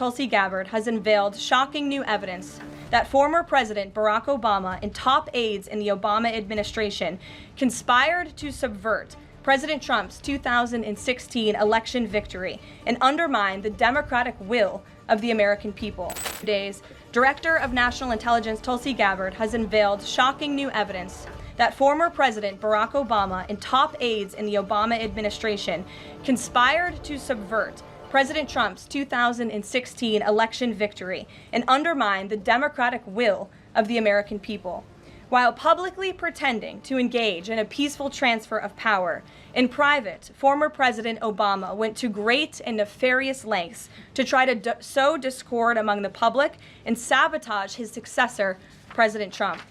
Tulsi Gabbard has unveiled shocking new evidence that former President Barack Obama and top aides in the Obama administration conspired to subvert President Trump's 2016 election victory and undermine the democratic will of the American people. Today's Director of National Intelligence Tulsi Gabbard has unveiled shocking new evidence that former President Barack Obama and top aides in the Obama administration conspired to subvert President Trump's 2016 election victory and undermine the democratic will of the American people. While publicly pretending to engage in a peaceful transfer of power, in private, former President Obama went to great and nefarious lengths to try to sow discord among the public and sabotage his successor, President Trump.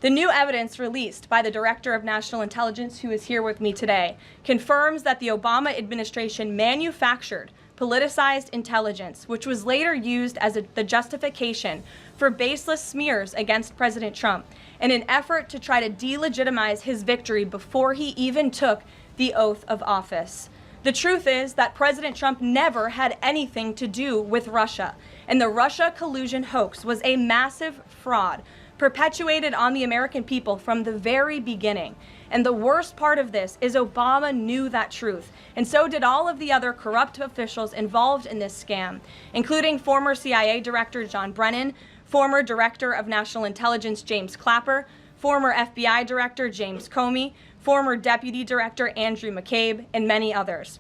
The new evidence released by the Director of National Intelligence, who is here with me today, confirms that the Obama administration manufactured politicized intelligence, which was later used as the justification for baseless smears against President Trump in an effort to try to delegitimize his victory before he even took the oath of office. The truth is that President Trump never had anything to do with Russia, and the Russia collusion hoax was a massive fraud perpetuated on the American people from the very beginning. And the worst part of this is Obama knew that truth, and so did all of the other corrupt officials involved in this scam, including former CIA Director John Brennan, former Director of National Intelligence James Clapper, former FBI Director James Comey, former Deputy Director Andrew McCabe, and many others.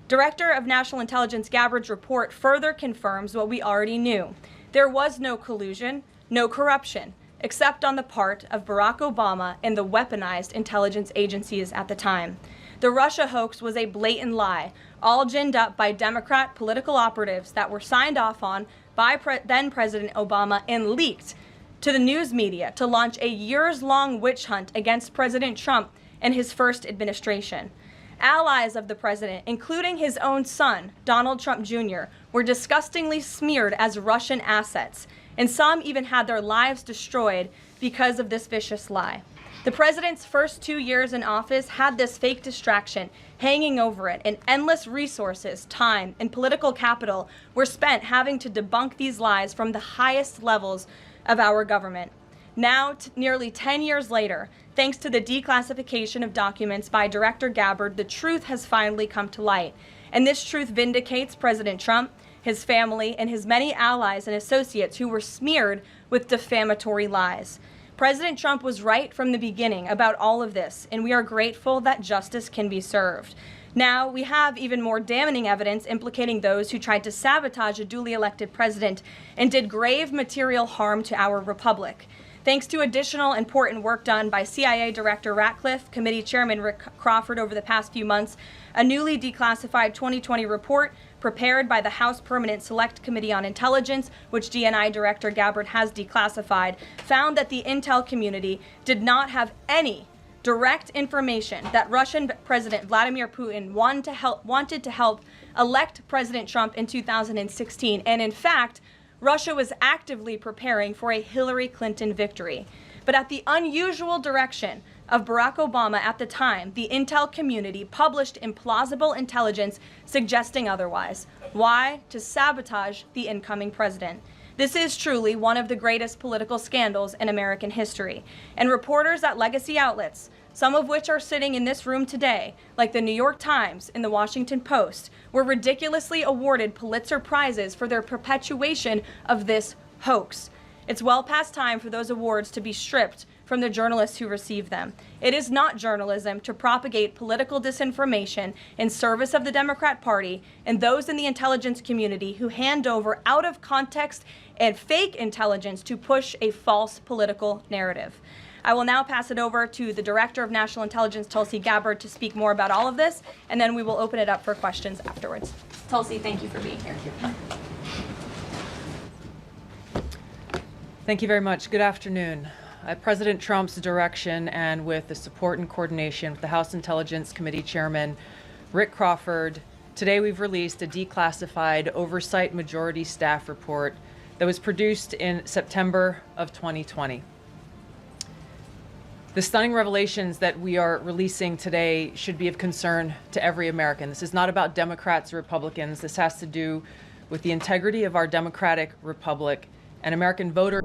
Director of National Intelligence Gabbard's report further confirms what we already knew. There was no collusion, no corruption, except on the part of Barack Obama and the weaponized intelligence agencies at the time. The Russia hoax was a blatant lie, all ginned up by Democrat political operatives that were signed off on by then President Obama and leaked to the news media to launch a years-long witch hunt against President Trump and his first administration. Allies of the president, including his own son, Donald Trump Jr., were disgustingly smeared as Russian assets, and some even had their lives destroyed because of this vicious lie. The president's first 2 years in office had this fake distraction hanging over it, and endless resources, time, and political capital were spent having to debunk these lies from the highest levels of our government. Now, nearly 10 years later, thanks to the declassification of documents by Director Gabbard, the truth has finally come to light. And this truth vindicates President Trump, his family, and his many allies and associates who were smeared with defamatory lies. President Trump was right from the beginning about all of this, and we are grateful that justice can be served. Now, we have even more damning evidence implicating those who tried to sabotage a duly elected president and did grave material harm to our republic. Thanks to additional important work done by CIA Director Ratcliffe, Committee Chairman Rick Crawford over the past few months, a newly declassified 2020 report prepared by the House Permanent Select Committee on Intelligence, which DNI Director Gabbard has declassified, found that the intel community did not have any direct information that Russian President Vladimir Putin wanted to help elect President Trump in 2016, and in fact, Russia was actively preparing for a Hillary Clinton victory. But at the unusual direction of Barack Obama at the time, the intel community published implausible intelligence suggesting otherwise. Why? To sabotage the incoming president. This is truly one of the greatest political scandals in American history. And reporters at legacy outlets, some of which are sitting in this room today, like the New York Times and the Washington Post, were ridiculously awarded Pulitzer Prizes for their perpetuation of this hoax. It's well past time for those awards to be stripped from the journalists who receive them. It is not journalism to propagate political disinformation in service of the Democrat Party and those in the intelligence community who hand over out of context and fake intelligence to push a false political narrative. I will now pass it over to the Director of National Intelligence, Tulsi Gabbard, to speak more about all of this, and then we will open it up for questions afterwards. Tulsi, thank you for being here. Thank you very much. Good afternoon. At President Trump's direction and with the support and coordination with the House Intelligence Committee Chairman Rick Crawford, today we've released a declassified Oversight Majority Staff report that was produced in September of 2020. The stunning revelations that we are releasing today should be of concern to every American. This is not about Democrats or Republicans. This has to do with the integrity of our democratic republic and American voters.